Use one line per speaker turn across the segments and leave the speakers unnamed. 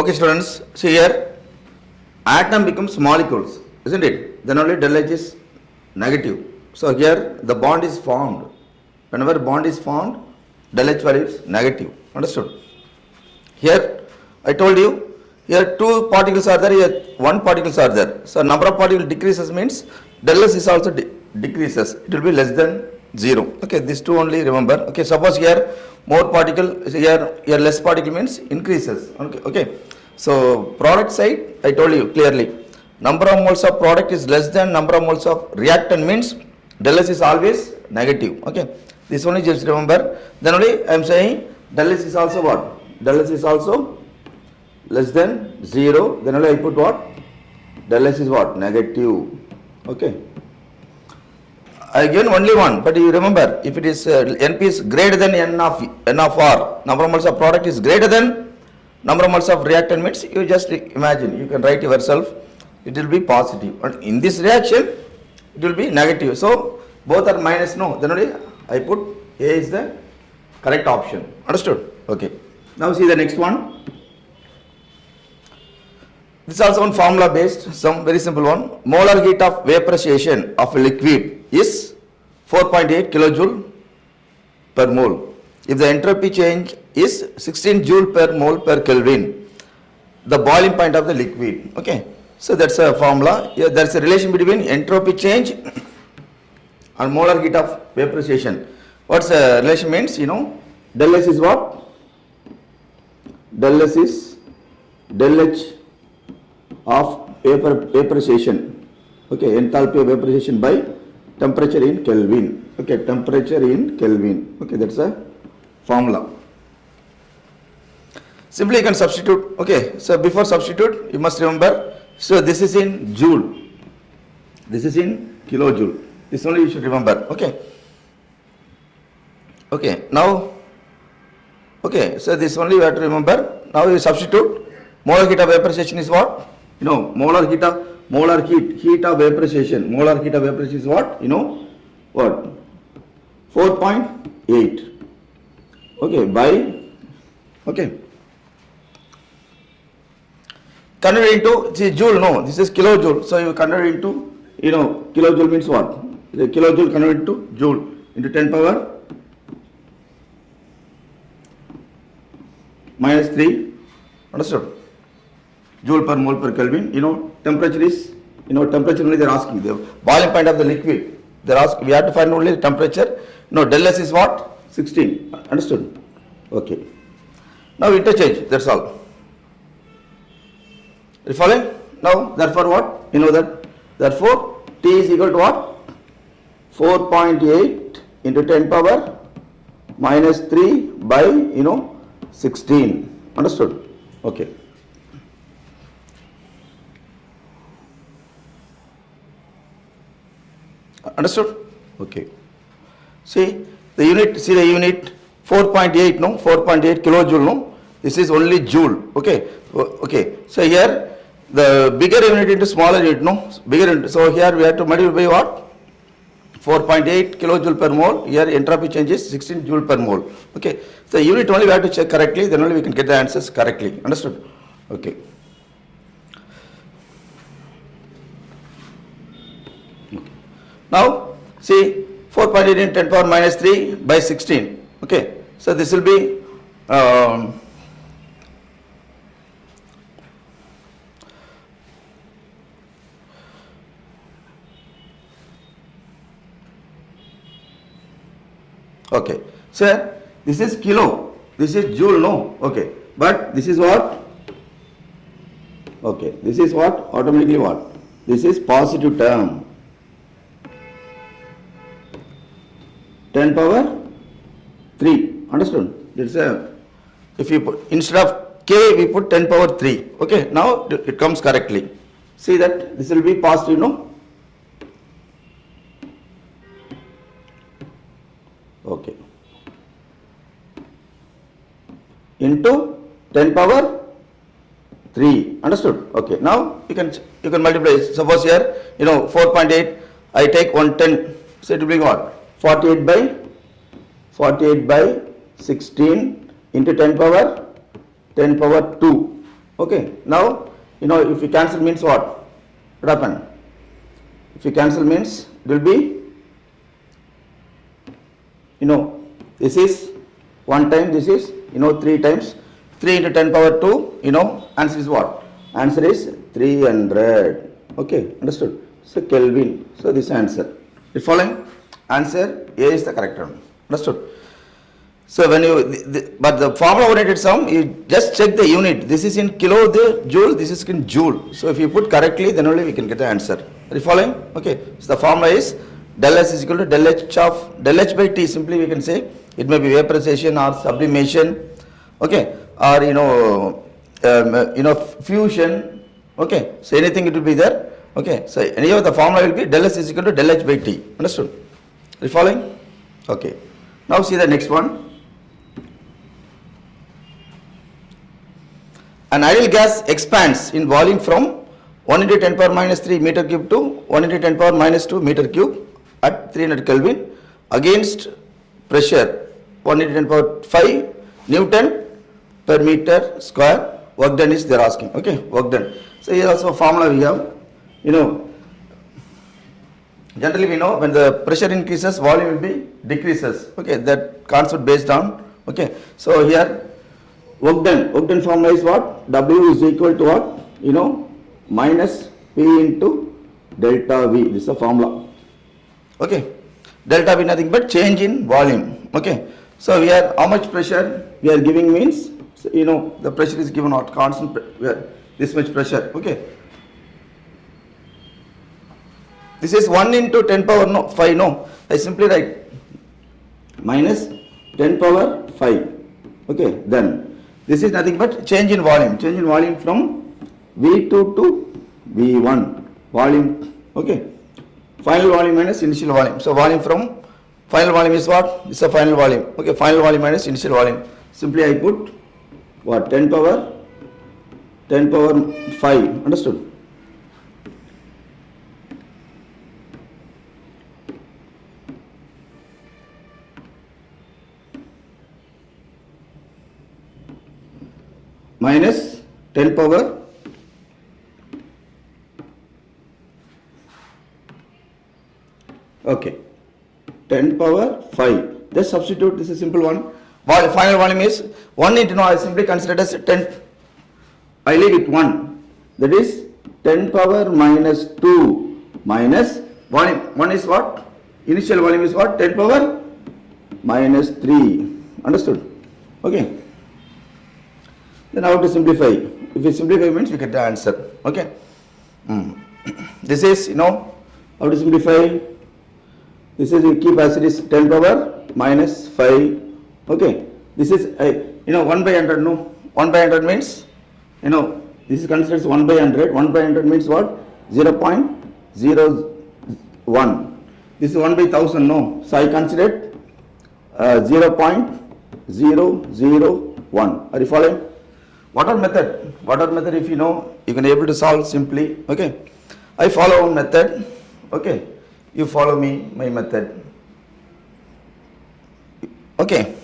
Okay, students, see here, atom becomes molecules, isn't it? Then only del H is negative. So here the bond is formed. Whenever bond is formed, del H value is negative. Understood? Here I told you, here two particles are there, here one particles are there. So number of particles decreases means del S is also decreases. It will be less than 0. Okay, these two only remember. Okay, suppose here more particle, here less particle means increases. Okay. So product side I told you clearly, number of moles of product is less than number of moles of reactant means del S is always negative. Okay, this only just remember. Then only I am saying del S is also what? Del S is also less than 0. Then only I put what? Del S is what? Negative. Okay. I given only one, but you remember, if it is NP is greater than N of R, number of moles of product is greater than number of moles of reactant means you just imagine, you can write yourself, it will be positive. And in this reaction, it will be negative. So both are minus, no, then only I put A is the correct option. Understood? Okay. Now see the next one. This is also one formula based, some very simple one. Molar heat of vaporization of a liquid is 4.8 kilojoule per mole. If the entropy change is 16 joule per mole per Kelvin, the boiling point of the liquid. Okay, so that's a formula. Here there's a relation between entropy change and molar heat of vaporization. What's the relation means? You know, del S is what? Del S is del H of vaporization. Okay, enthalpy of vaporization by temperature in Kelvin. Okay, temperature in Kelvin. Okay, that's a formula. Simply you can substitute. Okay, so before substitute, you must remember. So this is in joule. This is in kilojoule. This only you should remember. Okay. Okay. Now. Okay. So this only you have to remember. Now you substitute. Molar heat of vaporization is what? You know, molar heat of vaporization. Molar heat of vaporization is what? You know what? 4.8. Okay, by, okay. Convert into, see, joule, no, this is kilojoule. So you convert into, you know, kilojoule means what? The kilojoule convert into joule into 10 power minus 3. Understood? Joule per mole per Kelvin. You know, temperature is, you know, temperature only they are asking. The boiling point of the liquid. They are asking, we have to find only the temperature. No, del S is what? 16. Understood? Okay. Now interchange, that's all. You following? Now, therefore what? You know that, therefore T is equal to what? 4.8 into 10 power minus 3 by, you know, 16. Understood? Okay. Understood? Okay. See the unit 4.8, no, 4.8 kilojoule, no, this is only joule. Okay. Okay. So here the bigger unit into smaller unit, no, bigger unit. So here we have to multiply by what? 4.8 kilojoule per mole. Here entropy change is 16 joule per mole. Okay. So unit only we have to check correctly, then only we can get the answers correctly. Understood? Okay. Now see 4.8 in 10 power minus 3 by 16. Okay. So this will be okay. So this is kilo, this is joule, no? Okay. But this is what? Okay. This is what? Automatically what? This is positive term. 10 power 3. Understood? It's a, if you put, instead of K, we put 10 power 3. Okay. Now it comes correctly. See that this will be positive, no? Okay. Into 10 power 3. Understood? Okay. Now you can multiply. Suppose here, you know, 4.8, I take 110. So it will be what? 48 by 16 into 10 power 2. Okay, now, if you cancel means what? What happen? If you cancel means it will be, this is 1 time, this is, 3 times. 3 into 10 power 2, answer is what? Answer is 300. Okay, understood? So Kelvin. So this answer. You following? Answer A is the correct one. Understood? So when but the formula oriented sum, you just check the unit. This is in kilo the joule, this is in joule. So if you put correctly, then only we can get the answer. Are you following? Okay. So the formula is del S is equal to del H by T. Simply we can say it may be vaporization or sublimation. Okay. Or fusion. Okay. So anything it will be there. Okay. So anyhow the formula will be del S is equal to del H by T. Understood? Are you following? Okay. Now see the next one. An ideal gas expands in volume from 1 into 10 power minus 3 meter cube to 1 into 10 power minus 2 meter cube at 300 Kelvin against pressure 1 into 10 power 5 Newton per meter square. Work done is they are asking. Okay, work done. So here also a formula we have. Generally we know when the pressure increases, volume will be decreases. Okay, that concept based on. Okay, so here work done formula is what? W is equal to what? Minus P into delta V. This is the formula. Okay, delta V nothing but change in volume. Okay, so we are how much pressure we are giving means, so, the pressure is given at constant, this much pressure. Okay, this is 1 into 10 power 5. No, I simply write minus 10 power 5. Okay, then this is nothing but change in volume. Change in volume from V2 to V1 volume. Okay, final volume minus initial volume. So volume from final volume is what? This is a final volume. Okay, final volume minus initial volume. Simply I put what? 10 power 5. Understood? Minus 10 power okay 10 power 5. Just substitute, this is simple one. Final volume is 1 into, I simply consider it as 10. I leave it 1. That is 10 power minus 2 minus volume. 1 is what? Initial volume is what? 10 power minus 3. Understood? Okay. Then how to simplify? If we simplify means we get the answer. Okay. This is, how to simplify? This is, you keep as it is 10 power minus 5. Okay. This is, 1 by 100, no? 1 by 100 means, this is considered as 1 by 100. 1 by 100 means what? 0.01. This is 1 by 1000, no? So I considered 0.001. Are you following? What are method? If you can able to solve simply. Okay. I follow one method. Okay. You follow me, my method. Okay.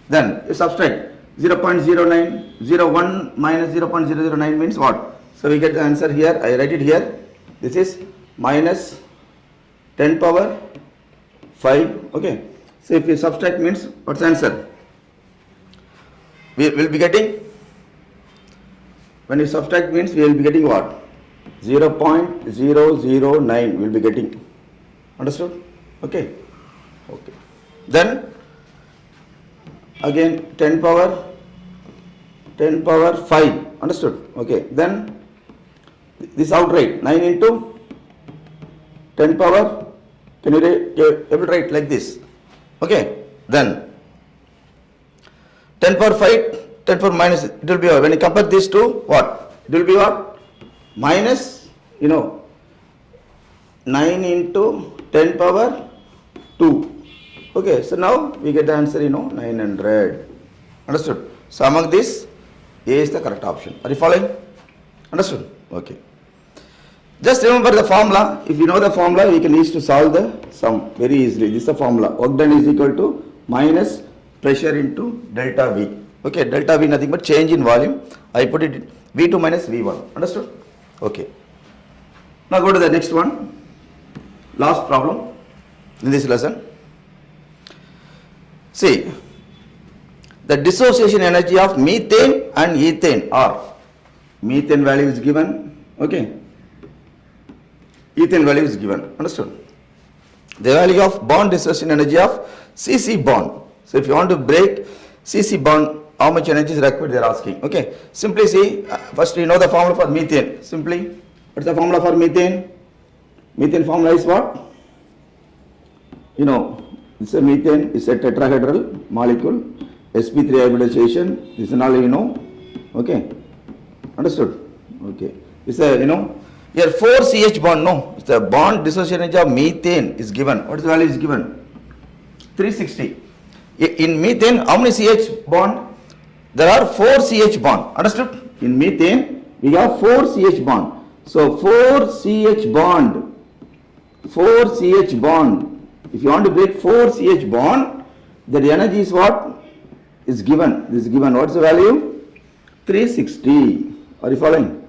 Then you subtract 0.0901 minus 0.009 means what? So we get the answer here. I write it here. This is minus 10 power 5. Okay. So if you subtract means what's the answer? We will be getting, when you subtract means we will be getting what? 0.009 we will be getting. Understood? Okay. Okay. Then again 10 power 5. Understood? Okay. Then this outright 9 into 10 power. Can you able to write like this? Okay. Then 10 power 5, 10 power minus, it will be, when you compare these two, what? It will be what? Minus, 9 into 10 power 2. Okay, so now we get the answer, 900. Understood? So among this, A is the correct option. Are you following? Understood? Okay. Just remember the formula. If you know the formula, we can use to solve the sum very easily. This is the formula. Work done is equal to minus pressure into delta V. Okay, delta V nothing but change in volume. I put it V2 minus V1. Understood? Okay. Now go to the next one. Last problem in this lesson. See, the dissociation energy of methane and ethane are, methane value is given, okay, ethane value is given. Understood? The value of bond dissociation energy of CC bond. So if you want to break CC bond, how much energy is required, they are asking. Okay, simply see, first you know the formula for methane. Simply, what's the formula for methane? Methane formula is what? You know, it's a methane, it's a tetrahedral molecule, sp3 hybridization, this is all you know. Okay, understood? Okay, it's a, you know, here 4 CH bond, no, it's the bond dissociation energy of methane is given. What is the value is given? 360. In methane, how many CH bond? There are 4 CH bond. Understood? In methane, we have 4 CH bond. So 4 CH bond. 4 CH bond. If you want to break 4 CH bond, the energy is what? Is given. This is given. What's the value? 360. Are you following?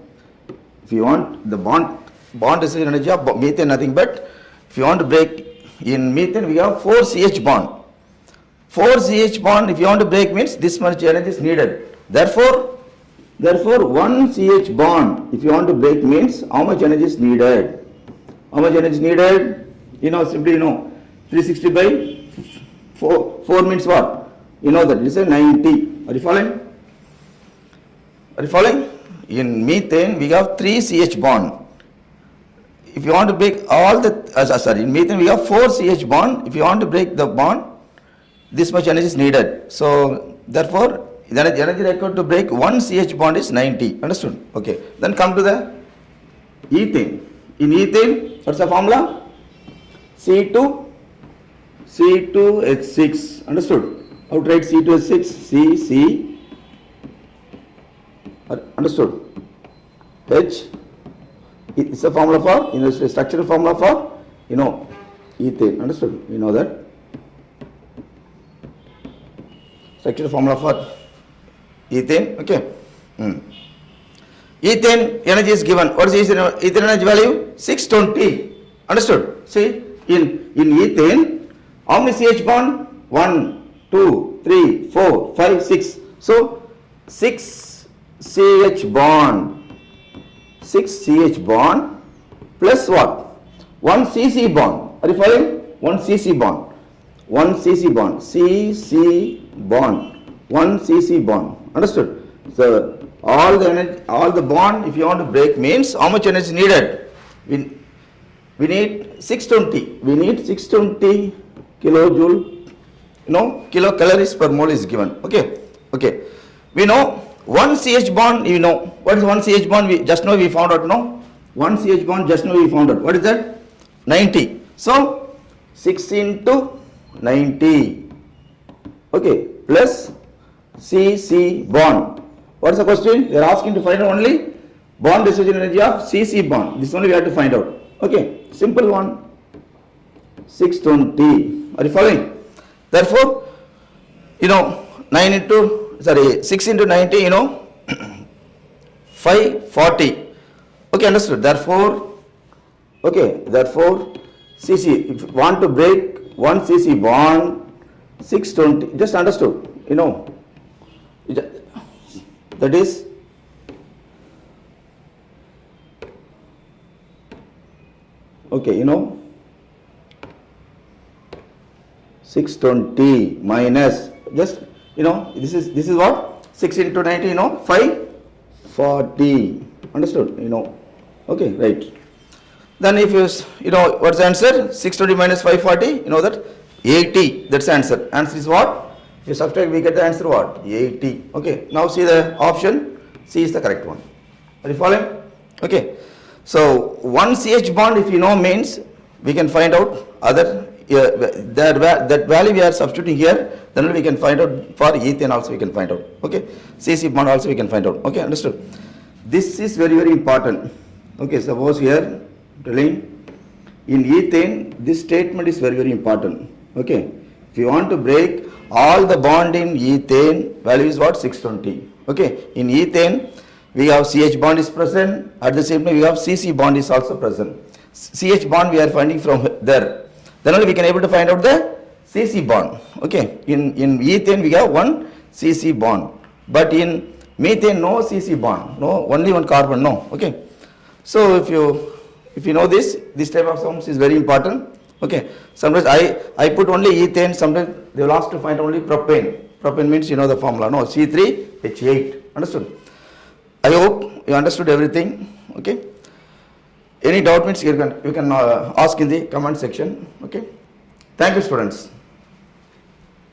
If you want the bond dissociation energy of methane, nothing but, if you want to break in methane, we have 4 CH bond. 4 CH bond, if you want to break, means this much energy is needed. Therefore 1 CH bond, if you want to break, means how much energy is needed? How much energy is needed? You know, simply you know, 360 by 4 means what? You know that, it is a 90. Are you following? Are you following? In methane, we have 3 CH bond. If you want to break all the, in methane, we have 4 CH bond. If you want to break the bond, this much energy is needed. So therefore, the energy required to break 1 CH bond is 90. Understood? Okay. Then come to the ethane. In ethane, what's the formula? C2H6. Understood? How to write C2H6? C. Understood? H. It's a formula for, you know, it's a structural formula for, you know, ethane. Understood? You know that. Structural formula for ethane. Okay. Ethane energy is given. What is ethane energy value? 620. Understood? See, in ethane, how many CH bond? 1, 2, 3, 4, 5, 6. So 6 CH bond. 6 CH bond plus what? 1 CC bond. Are you following? 1 CC bond. 1 CC bond. CC bond. 1 CC bond. Understood? So all the energy, all the bond, if you want to break, means how much energy is needed? We need 620. We need 620 kilojoule. You know, kilocalories per mole is given. Okay. Okay. We know 1 CH bond. You know what is 1 CH bond? We just now we found out. No, 1 CH bond just now we found out. What is that? 90. So 6 into 90. Okay, plus CC bond. What's the question? They are asking to find out only bond dissociation energy of CC bond. This only we have to find out. Okay, simple one. 620. Are you following? Therefore, you know, 6 into 90, you know, 540. Okay, understood. Therefore, CC, if you want to break 1 CC bond, 620, just understood, you know, that is okay, you know, 620 minus, just, you know, this is what? 6 into 90, you know, 540. Understood? You know. Okay, right. Then if you know, what's the answer? 620 minus 540, you know that? 80. That's the answer. Answer is what? If you subtract, we get the answer what? 80. Okay. Now see the option. C is the correct one. Are you following? Okay. So 1 CH bond, if you know, means we can find out other that value we are substituting here, then we can find out for ethane also we can find out. Okay. CC bond also we can find out. Okay, understood. This is very, very important. Okay, suppose here telling in ethane, this statement is very, very important. Okay. If you want to break all the bond in ethane value is what? 620. Okay, in ethane we have CH bond is present, at the same time we have CC bond is also present. CH bond we are finding from there, then only we can able to find out the CC bond. Okay, in ethane we have one CC bond, but in methane no CC bond, no, only one carbon, no. Okay, so if you know this type of sums is very important. Okay, sometimes I put only ethane, sometimes they will ask to find only propane. Propane means you know the formula, no, C3H8. Understood? I hope you understood everything. Okay, any doubt means you can ask in the comment section. Okay, thank you students.